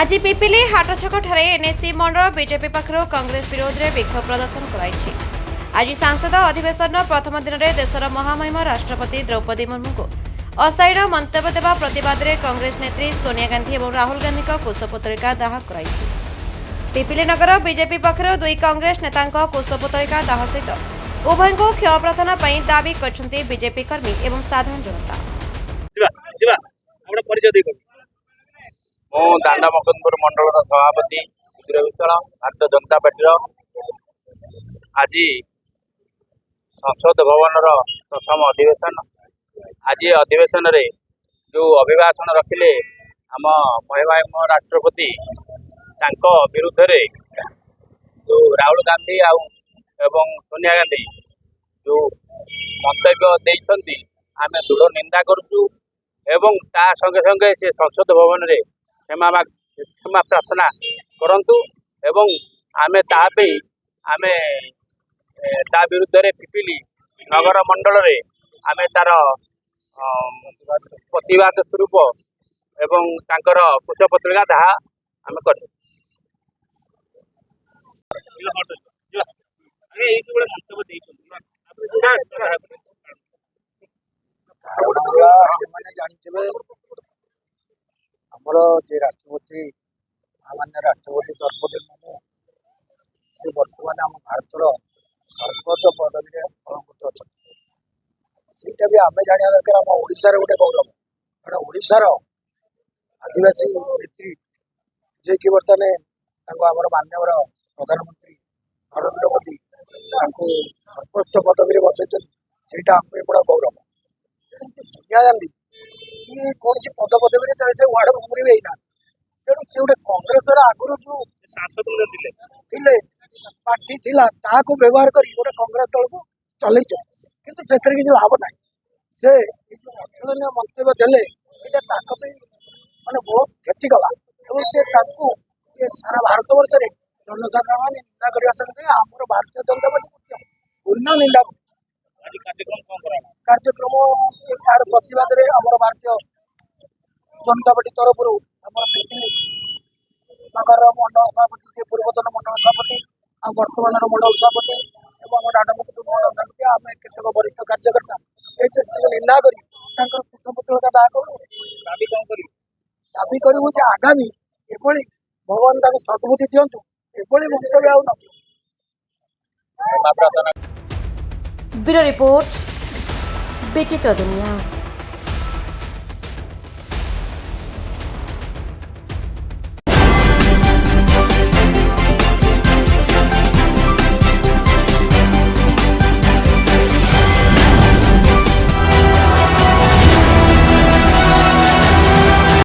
आज पिपिली हाटछक एनएससी मंडल बीजेपी पक्षर कांग्रेस विरोध में विक्षोभ प्रदर्शन कराई। आज सांसद अधिवेशन प्रथम दिन में देशर महामहिम राष्ट्रपति द्रौपदी मुर्मू को अशालीन मंतव्य देवा प्रतिवाद में कांग्रेस नेत्री सोनिया गांधी और राहुल गांधी कुशपुतलिका दाह कराई। पिपिली नगर बीजेपी पक्षर दुई कांग्रेस नेता कुशपुतलिका दाह सहित उभय को क्षमा प्रार्थना दावी कर बीजेपी कर्मी और साधारण जनता। मु दांडा मकनपुर मंडल सभापति विश्वाल भारतीय जनता पार्टी आज संसद भवन प्रथम अधिवेशन। आज अधिवेशन रे जो अभिभाषण रखिले आम महिम राष्ट्रपति विरुद्ध रे जो राहुल गांधी एवं सोनिया गांधी जो मंतव्य देइछंती आमे दृढ़ निंदा करूचु एवं ता संगे संगे से संसद भवन रे क्षमा प्रार्थना करंतु एवं आमे तापे आमे ता विरुद्ध रे पिपिली नगर मंडल रे आमे तार प्रतिवाद स्वरूप एवं तांकर कुशपुतलिका दाह आमे कर आमर जे राष्ट्रपति महामान्य राष्ट्रपति द्रौपदी मुर्मू से बर्तमान आम भारतर सर्वोच्च पदवी अलंकृत अच्छा सीटा भी आम जाना दरकार आम ओडार गोटे गौरव कारण ओडार आदिवासी नेत्री जे कि बर्तमान आमर माननीय प्रधानमंत्री नरेंद्र मोदी सर्वोच्च पदवी बसई से आम बड़ा गौरव। सोनिया गांधी ये कौन सी पद पदवी से वार्ड मेम्बर भी होना तेणु से गोटे कांग्रेस आगुरी जो सांसद थे पार्टी थिला ताको व्यवहार कर गोटे कांग्रेस दल को चल किंतु से किसी लाभ ना से जो अश्लील मंतव्य देले माने बहुत क्षति गला से सारा भारत वर्ष में जनसाधारण मैंने निंदा करने सके आम भारतीय जनता पार्टी पूर्ण निंदा कार्यक्रम यार प्रतिवाद रे आम भारतीय जनता पार्टी तरफ नगर मंडल सभापति पूर्वतन मंडल सभापति वर्तमान मंडल सभापति और डांडामुकुंद मंडल सभापति आम केतक वरिष्ठ कार्यकर्ता ये निंदा कर कुशपुतलिका दाह करूँ दाबी करूँ आगामी एभली भगवान सद्बुद्धि दिंतु एभली मंतव्य आउ ब्यूरो रिपोर्ट विचित्र दुनिया।